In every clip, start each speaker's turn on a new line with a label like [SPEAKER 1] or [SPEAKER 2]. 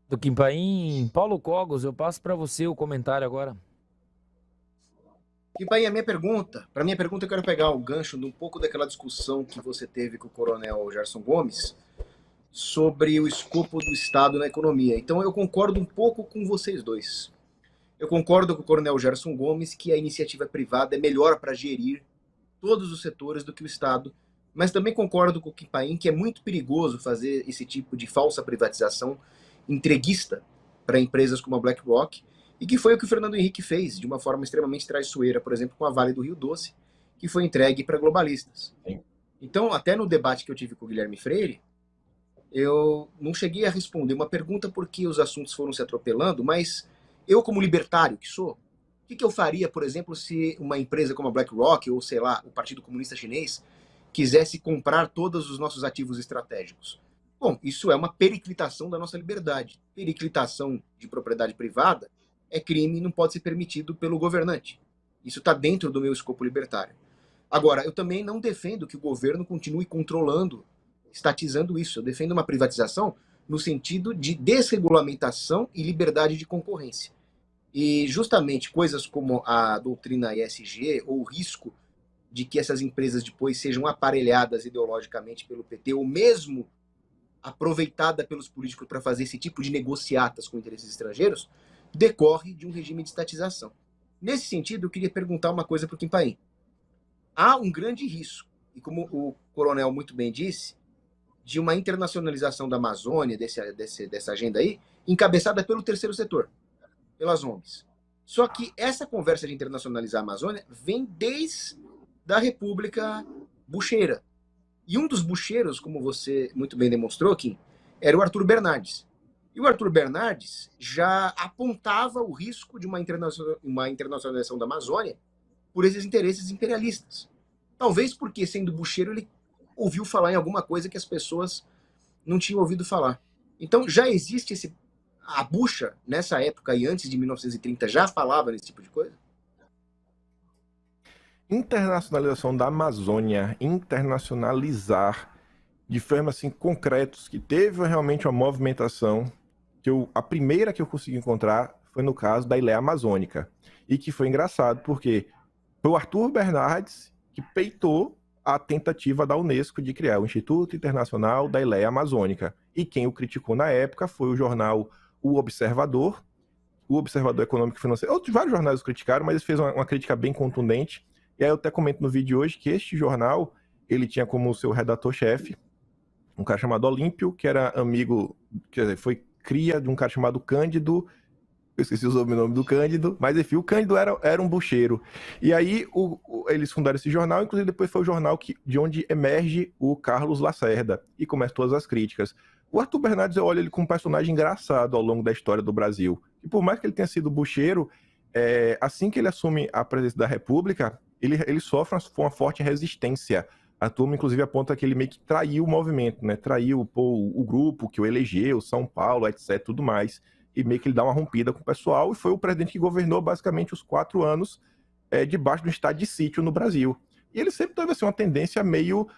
[SPEAKER 1] Do Quimpaim, Paulo Cogos, eu passo para você o comentário agora.
[SPEAKER 2] Quimpaim, para minha pergunta eu quero pegar o gancho de um pouco daquela discussão que você teve com o Coronel Gerson Gomes sobre o escopo do Estado na economia. Então eu concordo um pouco com vocês dois. Eu concordo com o Coronel Gerson Gomes que a iniciativa privada é melhor para gerir todos os setores do que o Estado, mas também concordo com o Quimpaim que é muito perigoso fazer esse tipo de falsa privatização entreguista para empresas como a BlackRock, e que foi o que o Fernando Henrique fez de uma forma extremamente traiçoeira, por exemplo, com a Vale do Rio Doce, que foi entregue para globalistas. Sim. Então, até no debate que eu tive com o Guilherme Freire, eu não cheguei a responder uma pergunta porque os assuntos foram se atropelando, mas eu, como libertário que sou, o que eu faria, por exemplo, se uma empresa como a BlackRock ou, sei lá, o Partido Comunista Chinês quisesse comprar todos os nossos ativos estratégicos? Bom, isso é uma periclitação da nossa liberdade. Periclitação de propriedade privada é crime e não pode ser permitido pelo governante. Isso está dentro do meu escopo libertário. Agora, eu também não defendo que o governo continue controlando, estatizando isso. Eu defendo uma privatização no sentido de desregulamentação e liberdade de concorrência. E justamente coisas como a doutrina ESG ou o risco de que essas empresas depois sejam aparelhadas ideologicamente pelo PT ou mesmo aproveitada pelos políticos para fazer esse tipo de negociatas com interesses estrangeiros, decorre de um regime de estatização. Nesse sentido, eu queria perguntar uma coisa para o Quimpaim. Há um grande risco, e como o coronel muito bem disse, de uma internacionalização da Amazônia, dessa agenda aí, encabeçada pelo terceiro setor, pelas ONGs. Só que essa conversa de internacionalizar a Amazônia vem desde a República Bucheira. E um dos bucheiros, como você muito bem demonstrou, Kim, era o Arthur Bernardes. E o Arthur Bernardes já apontava o risco de uma internacionalização da Amazônia por esses interesses imperialistas. Talvez porque, sendo bucheiro, ele ouviu falar em alguma coisa que as pessoas não tinham ouvido falar. Então, já existe a bucha, nessa época e antes de 1930, já falava nesse tipo de coisa?
[SPEAKER 3] Internacionalização da Amazônia, internacionalizar de forma assim concretos que teve realmente uma movimentação a primeira que eu consegui encontrar foi no caso da Ilha Amazônica, e que foi engraçado porque foi o Arthur Bernardes que peitou a tentativa da Unesco de criar o Instituto Internacional da Ilha Amazônica, e quem o criticou na época foi o jornal O Observador Econômico e Financeiro. Vários jornais o criticaram, mas ele fez uma crítica bem contundente. E aí eu até comento no vídeo de hoje que este jornal, ele tinha como seu redator-chefe um cara chamado Olímpio, que era amigo, quer dizer, foi cria de um cara chamado Cândido, eu esqueci o sobrenome do Cândido, mas enfim, o Cândido era um bucheiro. E aí eles fundaram esse jornal, inclusive depois foi o jornal de onde emerge o Carlos Lacerda, e começam todas as críticas. O Arthur Bernardes, eu olho ele como um personagem engraçado ao longo da história do Brasil. E por mais que ele tenha sido bucheiro, assim que ele assume a presidência da República, ele sofre uma forte resistência. A turma, inclusive, aponta que ele meio que traiu o movimento, né? Traiu o grupo que o elegeu, São Paulo, etc, tudo mais. E meio que ele dá uma rompida com o pessoal, e foi o presidente que governou basicamente os 4 anos debaixo do estado de sítio no Brasil. E ele sempre teve assim, uma tendência meio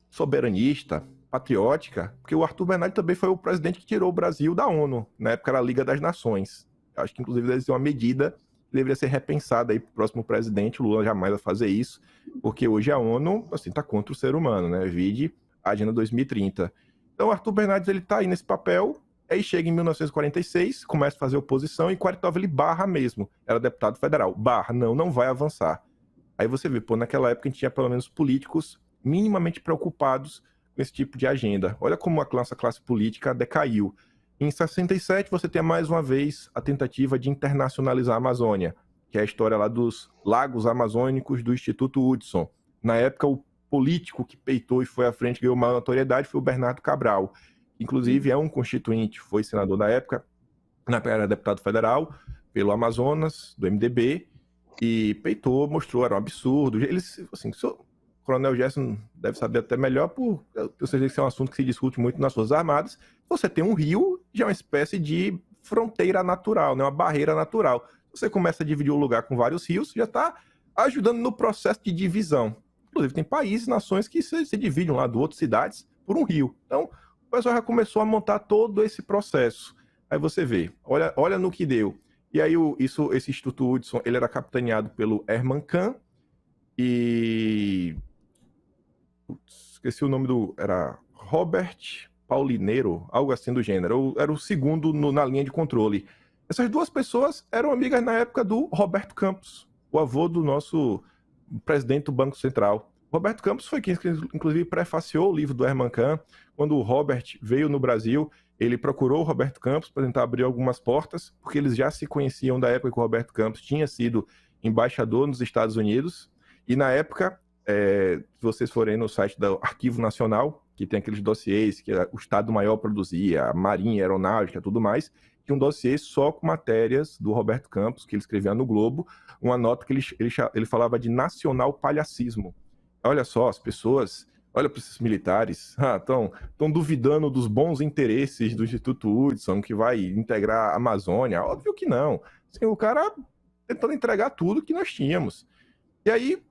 [SPEAKER 3] soberanista, patriótica, porque o Arthur Bernardes também foi o presidente que tirou o Brasil da ONU, na época era a Liga das Nações. Acho que, inclusive, deve ser uma medida que deveria ser repensada aí para o próximo presidente. O Lula jamais vai fazer isso, porque hoje a ONU está contra o ser humano, né? Vide a Agenda 2030. Então, o Arthur Bernardes está aí nesse papel, aí chega em 1946, começa a fazer oposição, e em 49 ele barra mesmo, era deputado federal, barra, não vai avançar. Aí você vê, naquela época a gente tinha pelo menos políticos minimamente preocupados com esse tipo de agenda. Olha como a nossa classe política decaiu. Em 67, você tem mais uma vez a tentativa de internacionalizar a Amazônia, que é a história lá dos lagos amazônicos do Instituto Hudson. Na época, o político que peitou e foi à frente, ganhou maior notoriedade, foi o Bernardo Cabral. Inclusive, é um constituinte, foi senador da época, na época era deputado federal, pelo Amazonas, do MDB, e peitou, mostrou, era um absurdo. Eles, assim, o Coronel Gerson deve saber até melhor, eu sei que esse é um assunto que se discute muito nas Forças Armadas. Você tem um rio, já é uma espécie de fronteira natural, né? Uma barreira natural. Você começa a dividir o lugar com vários rios, já está ajudando no processo de divisão. Inclusive, tem países, nações que se dividem um lado do outro, cidades, por um rio. Então, o pessoal já começou a montar todo esse processo. Aí você vê, olha no que deu. E aí esse Instituto Hudson, ele era capitaneado pelo Herman Kahn e... esqueci o nome era Robert Paulineiro, algo assim do gênero. Era o segundo na linha de controle. Essas duas pessoas eram amigas na época do Roberto Campos, o avô do nosso presidente do Banco Central. Roberto Campos foi quem, inclusive, prefaciou o livro do Herman Kahn. Quando o Robert veio no Brasil, ele procurou o Roberto Campos para tentar abrir algumas portas, porque eles já se conheciam da época que o Roberto Campos tinha sido embaixador nos Estados Unidos. E na época, se vocês forem no site do Arquivo Nacional, que tem aqueles dossiês que o Estado-Maior produzia, a Marinha, a Aeronáutica, tudo mais, tinha um dossiê só com matérias do Roberto Campos, que ele escrevia no Globo, uma nota que ele falava de nacional palhacismo. Olha só, as pessoas, olha para esses militares, estão duvidando dos bons interesses do Instituto Hudson, que vai integrar a Amazônia. Óbvio que não. Assim, o cara tentando entregar tudo que nós tínhamos. E aí,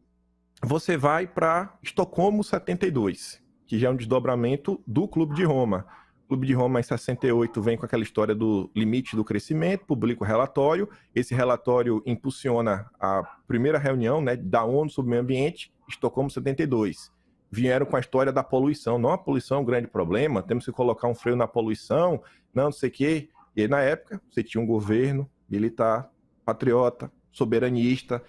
[SPEAKER 3] você vai para Estocolmo 72, que já é um desdobramento do Clube de Roma. O Clube de Roma, em 68, vem com aquela história do limite do crescimento, publica o relatório. Esse relatório impulsiona a primeira reunião, né, da ONU sobre o meio ambiente, Estocolmo 72. Vieram com a história da poluição. Não, a poluição é um grande problema, temos que colocar um freio na poluição, não sei o quê. E aí, na época, você tinha um governo militar, patriota, soberanista.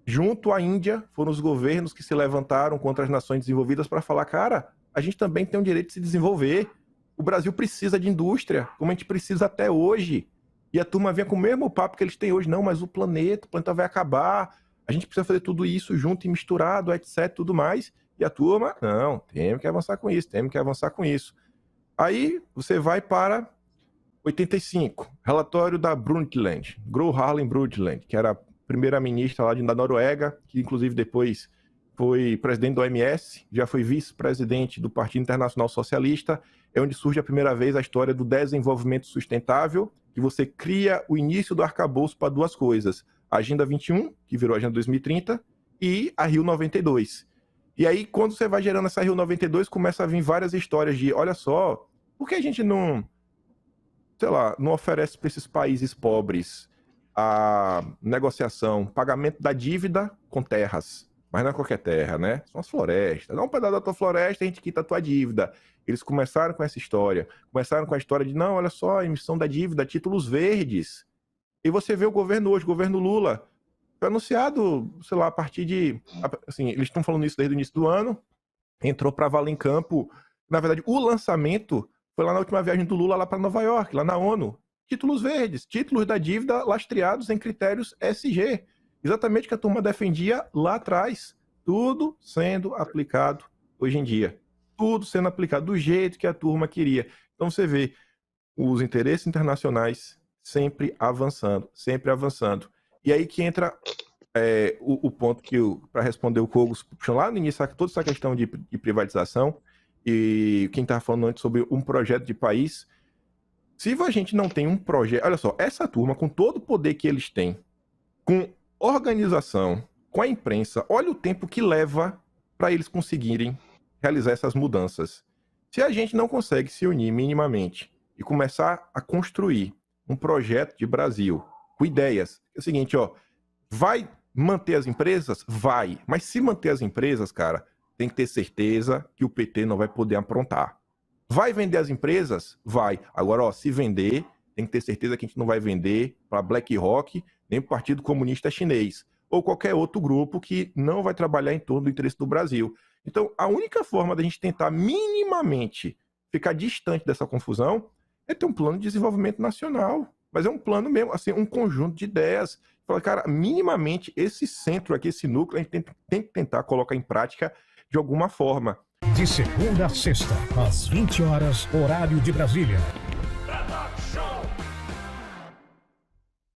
[SPEAKER 3] Junto à Índia, foram os governos que se levantaram contra as nações desenvolvidas para falar, cara, a gente também tem o direito de se desenvolver. O Brasil precisa de indústria, como a gente precisa até hoje. E a turma vinha com o mesmo papo que eles têm hoje. Não, mas o planeta vai acabar. A gente precisa fazer tudo isso junto e misturado, etc, tudo mais. E a turma, não, temos que avançar com isso, Aí você vai para 85, relatório da Brundtland, Gro Harlem Brundtland, que era a primeira-ministra lá da Noruega, que inclusive depois foi presidente da OMS, já foi vice-presidente do Partido Internacional Socialista. É onde surge a primeira vez a história do desenvolvimento sustentável, que você cria o início do arcabouço para duas coisas. A Agenda 21, que virou a Agenda 2030, e a Rio 92. E aí, quando você vai gerando essa Rio 92, começa a vir várias histórias de, olha só, por que a gente não oferece para esses países pobres a negociação, pagamento da dívida com terras? Mas não é qualquer terra, né? São as florestas. Dá um pedaço da tua floresta e a gente quita a tua dívida. Eles começaram com essa história. Começaram com a história de, não, olha só, emissão da dívida, títulos verdes. E você vê o governo hoje, o governo Lula, foi anunciado, a partir de... Assim, eles estão falando isso desde o início do ano. Entrou para valer em campo. Na verdade, o lançamento foi lá na última viagem do Lula lá para Nova York, lá na ONU. Títulos verdes, títulos da dívida lastreados em critérios ESG. Exatamente o que a turma defendia lá atrás. Tudo sendo aplicado hoje em dia. Tudo sendo aplicado do jeito que a turma queria. Então você vê os interesses internacionais sempre avançando, sempre avançando. E aí que entra o ponto que, para responder o Cogos, puxando lá no início, toda essa questão de privatização, e quem estava falando antes sobre um projeto de país. Se a gente não tem um projeto... Olha só, essa turma, com todo o poder que eles têm, com organização, com a imprensa, olha o tempo que leva para eles conseguirem realizar essas mudanças. Se a gente não consegue se unir minimamente e começar a construir um projeto de Brasil com ideias, é o seguinte, vai manter as empresas? Vai. Mas se manter as empresas, cara, tem que ter certeza que o PT não vai poder aprontar. Vai vender as empresas? Vai. Agora, se vender, tem que ter certeza que a gente não vai vender para BlackRock, nem para o Partido Comunista Chinês, ou qualquer outro grupo que não vai trabalhar em torno do interesse do Brasil. Então, a única forma da gente tentar minimamente ficar distante dessa confusão é ter um plano de desenvolvimento nacional. Mas é um plano mesmo, assim, um conjunto de ideias. Fala, cara, minimamente esse centro aqui, esse núcleo, a gente tem que tentar colocar em prática de alguma forma.
[SPEAKER 4] De segunda a sexta, às 20 horas, horário de Brasília.